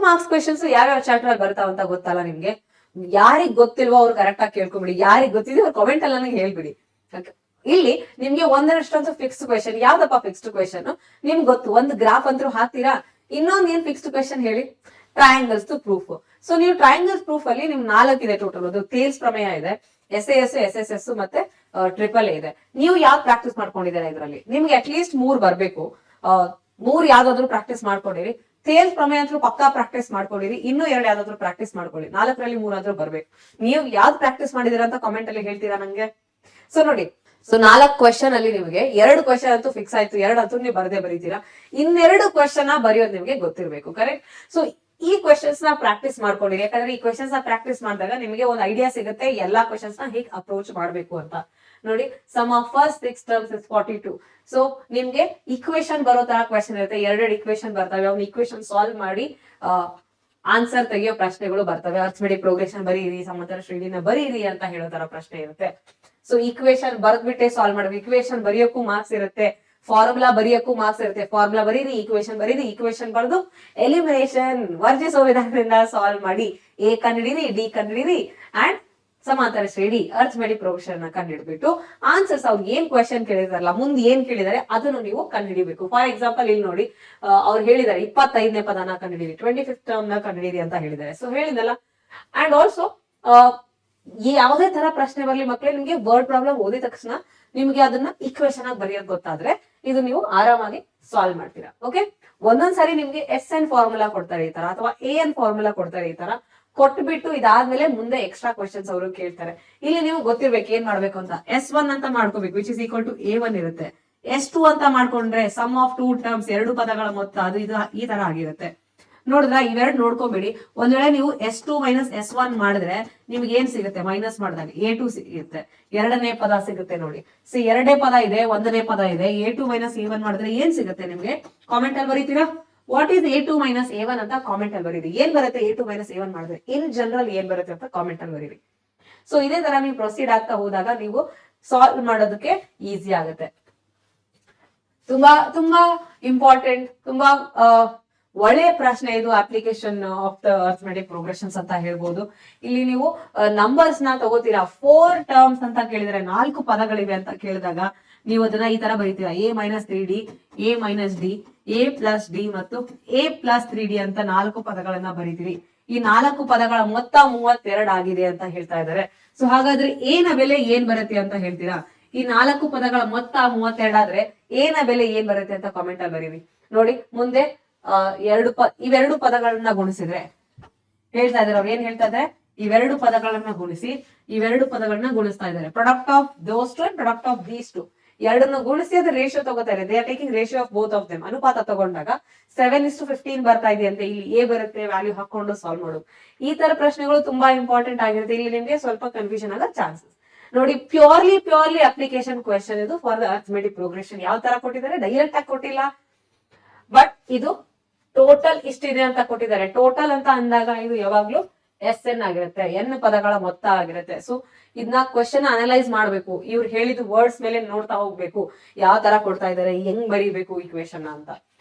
Marks questions ಯಾವ್ಯಾವ chapter ಅಲ್ಲಿ ಬರ್ತಾವ ಅಂತ ಗೊತ್ತಲ್ಲ ನಿಮ್ಗೆ. ಯಾರಿಗ್ ಗೊತ್ತಿಲ್ವೋ ಅವ್ರು ಕರೆಕ್ಟ್ ಆಗಿ ಕೇಳ್ಕೊಂಬಿಡಿ, ಯಾರಿಗ್ ಗೊತ್ತಿದೆ ಅವ್ರು ಕಾಮೆಂಟ್ ಅಲ್ಲಿ ನನಗೆ ಹೇಳ್ಬಿಡಿ. ಇಲ್ಲಿ ನಿಮ್ಗೆ ಒಂದರಷ್ಟೊಂದು ಫಿಕ್ಸ್ಡ್ ಕ್ವೆಶನ್. ಯಾವ್ದಪ್ಪ ಫಿಕ್ಸ್ಡ್ ಕ್ವೆಶನ್ ನಿಮ್ಗೆ ಗೊತ್ತು, ಒಂದು ಗ್ರಾಫ್ ಅಂತೂ ಹಾಕ್ತೀರಾ. ಇನ್ನೊಂದ್ ಏನ್ ಫಿಕ್ಸ್ಡ್ ಕ್ವೆಶನ್ ಹೇಳಿ, ಟ್ರಯಾಂಗಲ್ಸ್ ಪ್ರೂಫ್. ಸೊ ನೀವು ಟ್ರಯಾಂಗಲ್ಸ್ ಪ್ರೂಫ್ ಅಲ್ಲಿ ನಿಮ್ 4 ಇದೆ ಟೋಟಲ್. ಅದು ಥೇಲ್ಸ್ ಪ್ರಮೇಯ ಇದೆ, SAS, SSS ಮತ್ತೆ AAA ಇದೆ. ನೀವು ಯಾವ್ದು ಪ್ರಾಕ್ಟೀಸ್ ಮಾಡ್ಕೊಂಡಿದ್ದೀರಾ ಇದ್ರಲ್ಲಿ? ನಿಮ್ಗೆ ಅಟ್ಲೀಸ್ಟ್ 3 ಬರ್ಬೇಕು. 3 ಯಾವ್ದಾದ್ರು ಪ್ರಾಕ್ಟೀಸ್ ಮಾಡ್ಕೊಂಡಿರಿ. ಥೇಲ್ಸ್ ಪ್ರಮೇಯ ಅಂತೂ ಪಕ್ಕಾ ಪ್ರಾಕ್ಟೀಸ್ ಮಾಡ್ಕೊಂಡಿರಿ. ಇನ್ನೂ 2 ಯಾವ್ದಾದ್ರು ಪ್ರಾಕ್ಟೀಸ್ ಮಾಡ್ಕೊಳ್ಳಿ. 4ರಲ್ಲಿ 3 ಆದ್ರೂ ಬರ್ಬೇಕು. ನೀವು ಯಾವ್ದು ಪ್ರಾಕ್ಟೀಸ್ ಮಾಡಿದಿರಾ ಅಂತ ಕಾಮೆಂಟ್ ಅಲ್ಲಿ ಹೇಳ್ತೀರಾ ನಂಗೆ. ಸೊ ನೋಡಿ, ಸೊ 4 ಕ್ವೆಶನ್ ಅಲ್ಲಿ ನಿಮಗೆ 2 ಕ್ವೆಶನ್ ಅಂತೂ ಫಿಕ್ಸ್ ಆಯ್ತು, 2 ಅಂತೂ ನೀವು ಬರದೇ ಬರೀತೀರಾ. ಇನ್ನೆರಡು ಕ್ವೆಶನ್ ಬರೆಯೋದು ನಿಮ್ಗೆ ಗೊತ್ತಿರ್ಬೇಕು, ಕರೆಕ್ಟ್? ಸೊ ಈ ಕ್ವೆಶನ್ಸ್ ನ ಪ್ರಾಕ್ಟೀಸ್ ಮಾಡ್ಕೊಂಡಿರಿ. ಯಾಕಂದ್ರೆ ಈ ಕ್ವೆಶನ್ಸ್ ನ ಪ್ರಾಕ್ಟೀಸ್ ಮಾಡಿದಾಗ ನಿಮಗೆ ಒಂದು ಐಡಿಯಾ ಸಿಗುತ್ತೆ ಎಲ್ಲಾ ಕ್ವೆಶನ್ಸ್ ನ ಹೇಗೆ ಅಪ್ರೋಚ್ ಮಾಡ್ಬೇಕು ಅಂತ. ನೋಡಿ, sum of first 6 terms is 42. So ನಿಮ್ಗೆ ಇಕ್ವೇಶನ್ ಬರೋ ತರ ಕ್ವೆಶನ್ ಇರುತ್ತೆ. 2 ಇಕ್ವೇಶನ್ ಬರ್ತವೆ. ಅವ್ನ ಇಕ್ವೇಶನ್ ಸಾಲ್ವ್ ಮಾಡಿ ಆನ್ಸರ್ ತೆಗಿಯೋ ಪ್ರಶ್ನೆಗಳು ಬರ್ತವೆ. ಅರ್ಥಮೆಟಿಕ್ ಪ್ರೋಗ್ರೆಷನ್ ಬರೀರಿ, ಸಮಾಂತರ ಶ್ರೇಣಿನ ಬರೀರಿ ಅಂತ ಹೇಳೋ ತರ ಪ್ರಶ್ನೆ ಇರುತ್ತೆ. ಸೊ ಇಕ್ವೇಶನ್ ಬರ್ದ್ಬಿಟ್ಟೆ ಸಾಲ್ವ್ ಮಾಡ್ಬೇಕು. ಇಕ್ವೇಶನ್ ಬರೆಯೋಕ್ಕೂ ಮಾರ್ಕ್ಸ್ ಇರುತ್ತೆ, ಫಾರ್ಮುಲಾ ಬರೆಯೋಕ್ಕೂ ಮಾರ್ಕ್ಸ್ ಇರುತ್ತೆ. ಫಾರ್ಮುಲಾ ಬರೀರಿ, ಈಕ್ವೇಶನ್ ಬರೀರಿ, ಈಕ್ವೇಶನ್ ಬರೆದು ಎಲಿಮಿನೇಷನ್ ವರ್ಜಿಸೋ ವಿಧಾನದಿಂದ ಸಾಲ್ವ್ ಮಾಡಿ ಎ ಕಂಡಿಡಿರಿ, ಡಿ ಕಂಡಿಡಿರಿ ಅಂಡ್ ಸಮಾಂತರ ಶ್ರೇಣಿ ಅರ್ಥಮೆಟಿಕ್ ಪ್ರೋಗ್ರೆಷನ್ ನ ಕಂಡಿಡ್ಬಿಟ್ಟು ಆನ್ಸರ್ಸ್ ಅವ್ರು ಏನ್ ಕ್ವೆಶನ್ ಕೇಳಿದಾರಲ್ಲ, ಮುಂದೆ ಏನ್ ಕೇಳಿದಾರೆ ಅದನ್ನು ನೀವು ಕಂಡುಹಿಡಿಬೇಕು. ಫಾರ್ ಎಕ್ಸಾಂಪಲ್ ಇಲ್ಲಿ ನೋಡಿ, ಅವ್ರು ಹೇಳಿದಾರೆ 25ನೇ ಪದನ ಕಂಡುಹಿಡಿರಿ, 25th ಟರ್ಮ್ ನ ಕಂಡುಹಿಡಿರಿ ಅಂತ ಹೇಳಿದ್ದಾರೆ. ಸೊ ಹೇಳಿದಲ್ಲ. ಅಂಡ್ ಆಲ್ಸೋ ಯಾವುದೇ ತರ ಪ್ರಶ್ನೆ ಬರ್ಲಿ ಮಕ್ಕಳೇ, ನಿಮ್ಗೆ ವರ್ಡ್ ಪ್ರಾಬ್ಲಮ್ ಓದಿದ ತಕ್ಷಣ ನಿಮ್ಗೆ ಅದನ್ನ ಇಕ್ವೇಶನ್ ಆಗಿ ಬರೆಯೋದು ಗೊತ್ತಾದ್ರೆ ಇದು ನೀವು ಆರಾಮಾಗಿ ಸಾಲ್ವ್ ಮಾಡ್ತೀರಾ. ಓಕೆ, ಒಂದೊಂದ್ಸರಿ ನಿಮ್ಗೆ SN ಫಾರ್ಮುಲಾ ಕೊಡ್ತಾರೆ ಈ ತರ, ಅಥವಾ AN ಫಾರ್ಮುಲಾ ಕೊಡ್ತಾರೆ ಈ ತರ ಕೊಟ್ಬಿಟ್ಟು ಇದಾದ್ಮೇಲೆ ಮುಂದೆ ಎಕ್ಸ್ಟ್ರಾ ಕ್ವೆಶನ್ಸ್ ಅವರು ಕೇಳ್ತಾರೆ. ಇಲ್ಲಿ ನೀವು ಗೊತ್ತಿರ್ಬೇಕು ಏನ್ ಮಾಡ್ಬೇಕು ಅಂತ. S1 ಅಂತ ಮಾಡ್ಕೋಬೇಕು, which is equal to A1 ಇರುತ್ತೆ. S2 ಅಂತ ಮಾಡ್ಕೊಂಡ್ರೆ ಸಮ್ ಆಫ್ 2 ಟರ್ಮ್ಸ್, 2 ಪದಗಳ ಮೊತ್ತ, ಅದು ಇದು ಈ ತರ ಆಗಿರುತ್ತೆ. ನೋಡಿದ್ರ, ಇವೆರಡು ನೋಡ್ಕೊಬೇಡಿ. ಒಂದ್ ವೇಳೆ ನೀವು S2 - S1 ಮಾಡಿದ್ರೆ ನಿಮ್ಗೆ ಏನ್ ಸಿಗುತ್ತೆ? ಮೈನಸ್ ಮಾಡಿದಾಗ A2 ಸಿಗುತ್ತೆ, 2ನೇ ಪದ ಸಿಗುತ್ತೆ. ನೋಡಿ, ಸಿ 2ನೇ ಪದ ಇದೆ, 1ನೇ ಪದ ಇದೆ. A2 - A1 ಮಾಡಿದ್ರೆ ಏನ್ ಸಿಗುತ್ತೆ ನಿಮ್ಗೆ? ಕಾಮೆಂಟ್ ಅಲ್ಲಿ ಬರೀತೀರಾ? ವಾಟ್ ಈಸ್ A2 - A1 ಅಂತ ಕಾಮೆಂಟ್ ಅಲ್ಲಿ ಬರೀರಿ. ಏನ್ ಬರುತ್ತೆ A2 - A1 ಮಾಡಿದ್ರೆ? ಇನ್ ಜನರಲ್ ಏನ್ ಬರುತ್ತೆ ಅಂತ ಕಾಮೆಂಟ್ ಅಲ್ಲಿ ಬರೀರಿ. ಸೊ ಇದೇ ತರ ನೀವು ಪ್ರೊಸೀಡ್ ಆಗ್ತಾ ಹೋದಾಗ ನೀವು ಸಾಲ್ವ್ ಮಾಡೋದಕ್ಕೆ ಈಸಿ ಆಗುತ್ತೆ. ತುಂಬಾ ತುಂಬಾ ಇಂಪಾರ್ಟೆಂಟ್, ತುಂಬಾ ಒಳ್ಳೆಯ ಪ್ರಶ್ನೆ ಇದು. Application of the arithmetic progressions ಅಂತ ಹೇಳ್ಬೋದು. ಇಲ್ಲಿ ನೀವು ನಂಬರ್ಸ್ ನ ತಗೋತೀರಾ. 4 ಟರ್ಮ್ಸ್ ಅಂತ ಕೇಳಿದ್ರೆ, 4 ಪದಗಳಿವೆ ಅಂತ ಕೇಳಿದಾಗ ನೀವು ಅದನ್ನ ಈ ತರ ಬರೀತೀರಾ. A - 3D, A - D, A + D ಮತ್ತು A + 3D ಅಂತ 4 ಪದಗಳನ್ನ ಬರೀತೀರಿ. ಈ 4 ಪದಗಳ ಮೊತ್ತ 32 ಆಗಿದೆ ಅಂತ ಹೇಳ್ತಾ ಇದ್ದಾರೆ. ಸೊ ಹಾಗಾದ್ರೆ A ನ ಬೆಲೆ ಏನ್ ಬರುತ್ತೆ ಅಂತ ಹೇಳ್ತೀರಾ? ಈ 4 ಪದಗಳ ಮೊತ್ತ 32 ಆದ್ರೆ A ನ ಬೆಲೆ ಏನ್ ಬರುತ್ತೆ ಅಂತ ಕಾಮೆಂಟ್ ಅಲ್ಲಿ ಬರೀರಿ. ನೋಡಿ, ಮುಂದೆ ಇವೆರಡು ಪದಗಳನ್ನ ಗುಣಿಸಿದ್ರೆ ಹೇಳ್ತಾ ಇದಾರೆ. ಅವ್ರು ಏನ್ ಹೇಳ್ತಾ ಇದಾರೆ? ಇವೆರಡು ಪದಗಳನ್ನ ಗುಣಿಸಿ, ಇವೆರಡು ಪದಗಳನ್ನ ಗುಣಿಸ್ತಾ ಇದ್ದಾರೆ. Product of those two, product of these two, ಎರಡನ್ನು ಗುಣಿಸಿ ಅದ್ರ ರೇಷಿಯೋ ತಗೋತಾರೆ. They are taking ratio of both of them. ಅನುಪಾತ ತಗೊಂಡಾಗ 7:15 ಬರ್ತಾ ಇದೆ ಅಂತ ಇಲ್ಲಿ A ಬರುತ್ತೆ, ವ್ಯಾಲ್ಯೂ ಹಾಕೊಂಡು ಸಾಲ್ವ್ ಮಾಡೋದು. ಈ ತರ ಪ್ರಶ್ನೆಗಳು ತುಂಬಾ ಇಂಪಾರ್ಟೆಂಟ್ ಆಗಿರುತ್ತೆ. ಇಲ್ಲಿ ನಿಮ್ಗೆ ಸ್ವಲ್ಪ ಕನ್ಫ್ಯೂಷನ್ ಆಗೋ ಚಾನ್ಸಸ್. ನೋಡಿ, ಪ್ಯೂರ್ಲಿ ಅಪ್ಲಿಕೇಶನ್ ಕ್ವೆಶನ್ ಇದು ಫಾರ್ ದ ಅರ್ಥಮೆಟಿಕ್ ಪ್ರೋಗ್ರೆಷನ್. ಯಾವ ತರ ಕೊಟ್ಟಿದ್ದಾರೆ? ಡೈರೆಕ್ಟ್ ಆಗಿ ಕೊಟ್ಟಿಲ್ಲ, ಬಟ್ ಇದು ಟೋಟಲ್ ಇಷ್ಟಿದೆ ಅಂತ ಕೊಟ್ಟಿದ್ದಾರೆ. ಟೋಟಲ್ ಅಂತ ಅಂದಾಗ ಇದು ಯಾವಾಗ್ಲೂ SN ಆಗಿರುತ್ತೆ, N ಪದಗಳ ಮೊತ್ತ ಆಗಿರುತ್ತೆ. ಸೊ ಇದನ್ನ ಕ್ವೆಶನ್ ಅನಲೈಸ್ ಮಾಡ್ಬೇಕು. ಇವ್ರು ಹೇಳಿದ ವರ್ಡ್ಸ್ ಮೇಲೆ ನೋಡ್ತಾ ಹೋಗ್ಬೇಕು, ಯಾವ ತರ ಕೊಡ್ತಾ ಇದಾರೆ, ಹೆಂಗ್ ಬರೀಬೇಕು ಇಕ್ವೇಶನ್ ಅಂತ.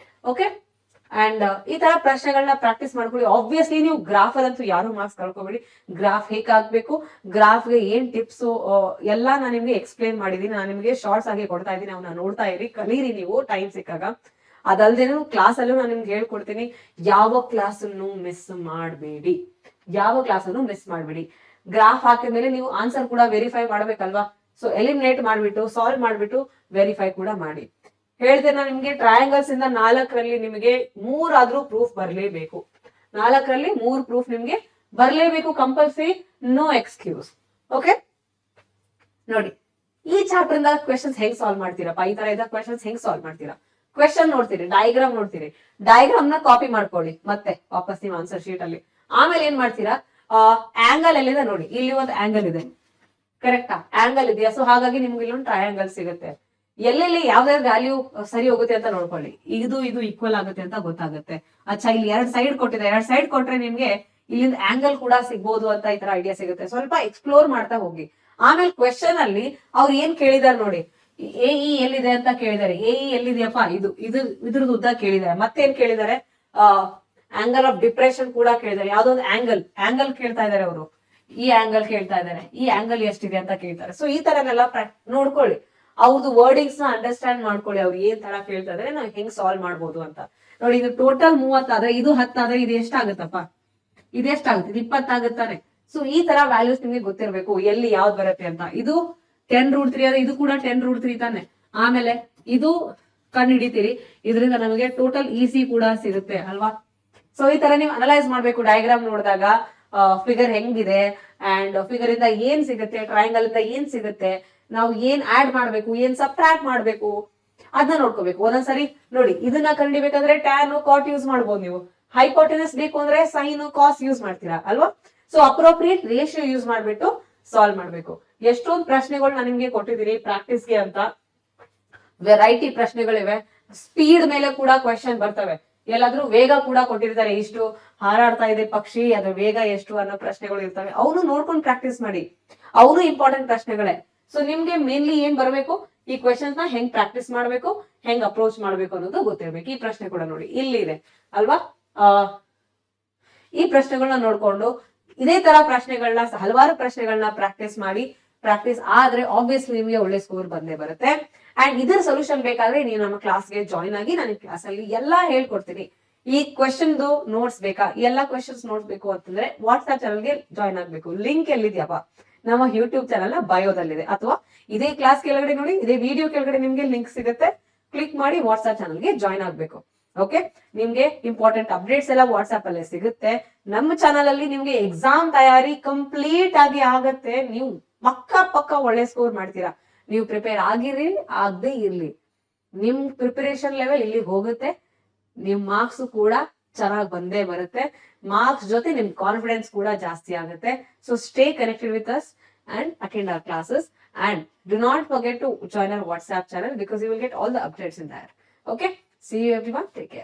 ಓಕೆ, ಅಂಡ್ ಈ ತರ ಪ್ರಶ್ನೆಗಳನ್ನ ಪ್ರಾಕ್ಟೀಸ್ ಮಾಡ್ಕೊಳ್ಳಿ. ಆಬ್ವಿಯಸ್ಲಿ ನೀವು ಗ್ರಾಫ್ ಅಲ್ಲಂತೂ ಯಾರು ಮಾರ್ಕ್ಸ್ ಕಳ್ಕೊಬೇಡಿ. ಗ್ರಾಫ್ ಹೇಗೆ ಹಾಕ್ಬೇಕು, ಗ್ರಾಫ್ಗೆ ಏನ್ ಟಿಪ್ಸ್ ಎಲ್ಲ ನಾನು ನಿಮ್ಗೆ ಎಕ್ಸ್ಪ್ಲೇನ್ ಮಾಡಿದೀನಿ. ನಾನು ನಿಮ್ಗೆ ಶಾರ್ಟ್ಸ್ ಆಗಿ ಕೊಡ್ತಾ ಇದ್ದೀನಿ, ಅವನ್ನ ನೋಡ್ತಾ ಇರಿ, ಕಲೀರಿ ನೀವು ಟೈಮ್ ಸಿಕ್ಕಾಗ. ಅದಲ್ದೇನು ಕ್ಲಾಸ್ ಅಲ್ಲೂ ನಾನು ನಿಮ್ಗೆ ಹೇಳ್ಕೊಡ್ತೀನಿ. ಯಾವ ಕ್ಲಾಸ್ ಅನ್ನು ಮಿಸ್ ಮಾಡಬೇಡಿ, ಯಾವ ಕ್ಲಾಸ್ ಅನ್ನು ಮಿಸ್ ಮಾಡಬೇಡಿ. ಗ್ರಾಫ್ ಹಾಕಿದ್ಮೇಲೆ ನೀವು ಆನ್ಸರ್ ಕೂಡ ವೆರಿಫೈ ಮಾಡ್ಬೇಕಲ್ವಾ? ಸೊ ಎಲಿಮಿನೇಟ್ ಮಾಡ್ಬಿಟ್ಟು ಸಾಲ್ವ್ ಮಾಡ್ಬಿಟ್ಟು ವೆರಿಫೈ ಕೂಡ ಮಾಡಿ. ಹೇಳ್ತೇನೆ ನಾನು ನಿಮ್ಗೆ, ಟ್ರಯಾಂಗಲ್ಸ್ ಇಂದ 4ರಲ್ಲಿ ನಿಮಗೆ 3 ಆದ್ರೂ ಪ್ರೂಫ್ ಬರ್ಲೇಬೇಕು. 4ರಲ್ಲಿ 3 ಪ್ರೂಫ್ ನಿಮ್ಗೆ ಬರ್ಲೇಬೇಕು, ಕಂಪಲ್ಸರಿ, ನೋ ಎಕ್ಸ್ಕ್ಯೂಸ್. ಓಕೆ, ನೋಡಿ, ಈ ಚಾಪ್ಟರ್ ಇಂದ ಕ್ವೆಶನ್ಸ್ ಹೆಂಗ್ ಸಾಲ್ವ್ ಮಾಡ್ತೀರಪ್ಪ? ಈ ತರ ಇದ್ದ ಕ್ವೆಶನ್ಸ್ ಹೆಂಗ್ ಸಾಲ್ವ್ ಮಾಡ್ತೀರಾ? ಕ್ವೆಶನ್ ನೋಡ್ತೀರಿ, ಡಯಾಗ್ರಾಮ್ ನೋಡ್ತೀರಿ, ಡಯಾಗ್ರಾಮ್ ನ ಕಾಪಿ ಮಾಡ್ಕೊಳ್ಳಿ ಮತ್ತೆ ವಾಪಸ್ ನೀವು ಆನ್ಸರ್ ಶೀಟ್ ಅಲ್ಲಿ. ಆಮೇಲೆ ಏನ್ ಮಾಡ್ತೀರಾ? ಆಂಗಲ್ ಎಲ್ಲಿದೆ ನೋಡಿ, ಇಲ್ಲಿ ಒಂದು ಆಂಗಲ್ ಇದೆ, ಕರೆಕ್ಟಾ? ಆಂಗಲ್ ಇದೆಯಾ? ಸೊ ಹಾಗಾಗಿ ನಿಮ್ಗೆ ಇಲ್ಲೊಂದು ಟ್ರಯಾಂಗಲ್ ಸಿಗುತ್ತೆ. ಎಲ್ಲೆಲ್ಲಿ ಯಾವ್ದಾವ್ದು ವ್ಯಾಲ್ಯೂ ಸರಿ ಹೋಗುತ್ತೆ ಅಂತ ನೋಡ್ಕೊಳ್ಳಿ. ಇದು ಈಕ್ವಲ್ ಆಗುತ್ತೆ ಅಂತ ಗೊತ್ತಾಗುತ್ತೆ. ಅಚ್ಚಾ, ಇಲ್ಲಿ 2 ಸೈಡ್ ಕೊಟ್ಟಿದೆ, 2 ಸೈಡ್ ಕೊಟ್ರೆ ನಿಮ್ಗೆ ಇಲ್ಲಿಂದ ಆಂಗಲ್ ಕೂಡ ಸಿಗ್ಬೋದು ಅಂತ ಈ ತರ ಐಡಿಯಾ ಸಿಗುತ್ತೆ. ಸ್ವಲ್ಪ ಎಕ್ಸ್ಪ್ಲೋರ್ ಮಾಡ್ತಾ ಹೋಗಿ. ಆಮೇಲೆ ಕ್ವೆಶನ್ ಅಲ್ಲಿ ಅವ್ರು ಏನ್ ಕೇಳಿದಾರೆ ನೋಡಿ, AE ಎಲ್ಲಿದೆ ಅಂತ ಕೇಳಿದ್ದಾರೆ. AE ಎಲ್ಲಿದೆಯಪ್ಪ? ಇದ್ರದ್ದು ಉದ್ದ ಕೇಳಿದ್ದಾರೆ. ಮತ್ತೇನ್ ಕೇಳಿದ್ದಾರೆ? ಆಂಗಲ್ ಆಫ್ ಡಿಪ್ರೆಷನ್ ಕೂಡ ಕೇಳಿದ್ದಾರೆ. ಯಾವ್ದೋ ಒಂದು ಆಂಗಲ್ ಕೇಳ್ತಾ ಇದಾರೆ ಅವರು, ಈ ಆಂಗಲ್ ಕೇಳ್ತಾ ಇದಾರೆ, ಈ ಆಂಗಲ್ ಎಷ್ಟಿದೆ ಅಂತ ಕೇಳ್ತಾರೆ. ಸೊ ಈ ತರನೆಲ್ಲ ನೋಡ್ಕೊಳ್ಳಿ, ಅವ್ರದ್ದು ವರ್ಡಿಂಗ್ಸ್ ನ ಅಂಡರ್ಸ್ಟ್ಯಾಂಡ್ ಮಾಡ್ಕೊಳ್ಳಿ, ಅವ್ರು ಏನ್ ತರ ಕೇಳ್ತಾ ಇದಾರೆ ನಾವು ಹೆಂಗ್ ಸಾಲ್ವ್ ಮಾಡ್ಬೋದು ಅಂತ. ನೋಡಿ ಇದು ಟೋಟಲ್ 30 ಆದ್ರೆ ಇದು 10 ಆದ್ರೆ ಇದು ಎಷ್ಟಾಗುತ್ತಪ್ಪ, ಇದೆಷ್ಟಾಗುತ್ತೆ, ಇದು 20 ಆಗುತ್ತಾನೆ. ಸೊ ಈ ತರ ವ್ಯಾಲ್ಯೂಸ್ ನಿಮ್ಗೆ ಗೊತ್ತಿರ್ಬೇಕು, ಎಲ್ಲಿ ಯಾವ್ದು ಬರುತ್ತೆ ಅಂತ. ಇದು 10√3 ಆದ್ರೆ ಇದು ಕೂಡ 10√3 ತಾನೆ. ಆಮೇಲೆ ಇದು ಕಂಡು ಹಿಡಿತೀರಿ, ಇದರಿಂದ ನಮಗೆ ಟೋಟಲ್ ಈಸಿ ಕೂಡ ಸಿಗುತ್ತೆ ಅಲ್ವಾ. ಸೊ ಈ ತರ ನೀವು ಅನಲೈಸ್ ಮಾಡ್ಬೇಕು ಡಯಾಗ್ರಾಮ್ ನೋಡಿದಾಗ, ಫಿಗರ್ ಹೆಂಗಿದೆ ಅಂಡ್ ಫಿಗರ್ ಇಂದ ಏನ್ ಸಿಗುತ್ತೆ, ಟ್ರಯಾಂಗಲ್ ಇಂದ ಏನ್ ಸಿಗುತ್ತೆ, ನಾವು ಏನ್ ಆಡ್ ಮಾಡ್ಬೇಕು, ಏನ್ ಸಬ್ಟ್ರಾಕ್ಟ್ ಮಾಡ್ಬೇಕು ಅದನ್ನ ನೋಡ್ಕೋಬೇಕು. ಒಂದೊಂದ್ಸರಿ ನೋಡಿ ಇದನ್ನ ಕಂಡಿಬೇಕಂದ್ರೆ ಟ್ಯಾನ್ ಕಾಟ್ ಯೂಸ್ ಮಾಡ್ಬೋದು ನೀವು, ಹೈಪೋಟೆನಸ್ ಬೇಕು ಅಂದ್ರೆ ಸೈನ್ ಕಾಸ್ ಯೂಸ್ ಮಾಡ್ತೀರಾ ಅಲ್ವಾ. ಸೊ ಅಪ್ರೋಪ್ರಿಯೇಟ್ ರೇಷಿಯೋ ಯೂಸ್ ಮಾಡ್ಬಿಟ್ಟು ಸಾಲ್ವ್ ಮಾಡ್ಬೇಕು. ಎಷ್ಟೊಂದು ಪ್ರಶ್ನೆಗಳು ನಾನು ನಿಮ್ಗೆ ಕೊಟ್ಟಿದ್ದೀನಿ ಪ್ರಾಕ್ಟೀಸ್ಗೆ ಅಂತ, ವೆರೈಟಿ ಪ್ರಶ್ನೆಗಳಿವೆ. ಸ್ಪೀಡ್ ಮೇಲೆ ಕೂಡ ಕ್ವೆಶನ್ ಬರ್ತವೆ, ಎಲ್ಲಾದ್ರೂ ವೇಗ ಕೂಡ ಕೊಟ್ಟಿರ್ತಾರೆ, ಇಷ್ಟು ಹಾರಾಡ್ತಾ ಇದೆ ಪಕ್ಷಿ, ಅದ್ರ ವೇಗ ಎಷ್ಟು ಅನ್ನೋ ಪ್ರಶ್ನೆಗಳು ಇರ್ತವೆ. ಅವನು ನೋಡ್ಕೊಂಡು ಪ್ರಾಕ್ಟೀಸ್ ಮಾಡಿ, ಅವನು ಇಂಪಾರ್ಟೆಂಟ್ ಪ್ರಶ್ನೆಗಳೇ. ಸೊ ನಿಮ್ಗೆ ಮೇನ್ಲಿ ಏನ್ ಬರಬೇಕು, ಈ ಕ್ವೆಶನ್ಸ್ ನ ಹೆಂಗ್ ಪ್ರಾಕ್ಟೀಸ್ ಮಾಡ್ಬೇಕು, ಹೆಂಗ್ ಅಪ್ರೋಚ್ ಮಾಡ್ಬೇಕು ಅನ್ನೋದು ಗೊತ್ತಿರ್ಬೇಕು. ಈ ಪ್ರಶ್ನೆ ಕೂಡ ನೋಡಿ ಇಲ್ಲಿದೆ ಅಲ್ವಾ, ಈ ಪ್ರಶ್ನೆಗಳನ್ನ ನೋಡ್ಕೊಂಡು ಇದೇ ತರ ಪ್ರಶ್ನೆಗಳನ್ನ, ಹಲವಾರು ಪ್ರಶ್ನೆಗಳನ್ನ ಪ್ರಾಕ್ಟೀಸ್ ಮಾಡಿ, ಪ್ರಾಕ್ಟೀಸ್ ಆದ್ರೆ ಆಬ್ವಿಯಸ್ಲಿ ನಿಮ್ಗೆ ಒಳ್ಳೆ ಸ್ಕೋರ್ ಬಂದೇ ಬರುತ್ತೆ. ಅಂಡ್ ಇದರ ಸೊಲ್ಯೂಷನ್ ಬೇಕಾದ್ರೆ ನೀವು ನಮ್ಮ ಕ್ಲಾಸ್ಗೆ ಜಾಯ್ನ್ ಆಗಿ, ನಾನು ಕ್ಲಾಸ್ ಅಲ್ಲಿ ಎಲ್ಲಾ ಹೇಳ್ಕೊಡ್ತೀನಿ. ಈ ಕ್ವೆಶನ್ ನೋಟ್ಸ್ ಬೇಕಾ, ಎಲ್ಲಾ ಕ್ವೆಶನ್ಸ್ ನೋಟ್ಸ್ ಬೇಕು ಅಂತಂದ್ರೆ ವಾಟ್ಸ್ಆಪ್ ಚಾನಲ್ಗೆ ಜಾಯ್ನ್ ಆಗ್ಬೇಕು. ಲಿಂಕ್ ಎಲ್ಲಿದ್ಯಪ್ಪ, ನಮ್ಮ ಯೂಟ್ಯೂಬ್ ಚಾನಲ್ ನ ಬಯೋದಲ್ಲಿದೆ, ಅಥವಾ ಇದೇ ಕ್ಲಾಸ್ ಕೆಳಗಡೆ ನೋಡಿ, ಇದೇ ವಿಡಿಯೋ ಕೆಳಗಡೆ ನಿಮ್ಗೆ ಲಿಂಕ್ ಸಿಗುತ್ತೆ, ಕ್ಲಿಕ್ ಮಾಡಿ ವಾಟ್ಸ್ಆಪ್ ಚಾನಲ್ಗೆ ಜಾಯ್ನ್ ಆಗ್ಬೇಕು. ಓಕೆ, ನಿಮ್ಗೆ ಇಂಪಾರ್ಟೆಂಟ್ ಅಪ್ಡೇಟ್ಸ್ ಎಲ್ಲ ವಾಟ್ಸ್ಆಪ್ ಅಲ್ಲೇ ಸಿಗುತ್ತೆ. ನಮ್ಮ ಚಾನಲ್ ಅಲ್ಲಿ ನಿಮ್ಗೆ ಎಕ್ಸಾಮ್ ತಯಾರಿ ಕಂಪ್ಲೀಟ್ ಆಗಿ ಆಗತ್ತೆ. ನೀವು ಪಕ್ಕ ಒಳ್ಳೆ ಸ್ಕೋರ್ ಮಾಡ್ತೀರಾ. ನೀವು ಪ್ರಿಪೇರ್ ಆಗಿರ್ಲಿ ಆಗದೆ ಇರ್ಲಿ, ನಿಮ್ ಪ್ರಿಪರೇಷನ್ ಲೆವೆಲ್ ಇಲ್ಲಿ ಹೋಗುತ್ತೆ, ನಿಮ್ ಮಾರ್ಕ್ಸ್ ಕೂಡ ಚೆನ್ನಾಗಿ ಬಂದೇ ಬರುತ್ತೆ. ಮಾರ್ಕ್ಸ್ ಜೊತೆ ನಿಮ್ ಕಾನ್ಫಿಡೆನ್ಸ್ ಕೂಡ ಜಾಸ್ತಿ ಆಗುತ್ತೆ. So stay connected with us and attend our classes, and do not forget to join our WhatsApp channel because you will get all the updates in there. Okay, see you everyone, take care.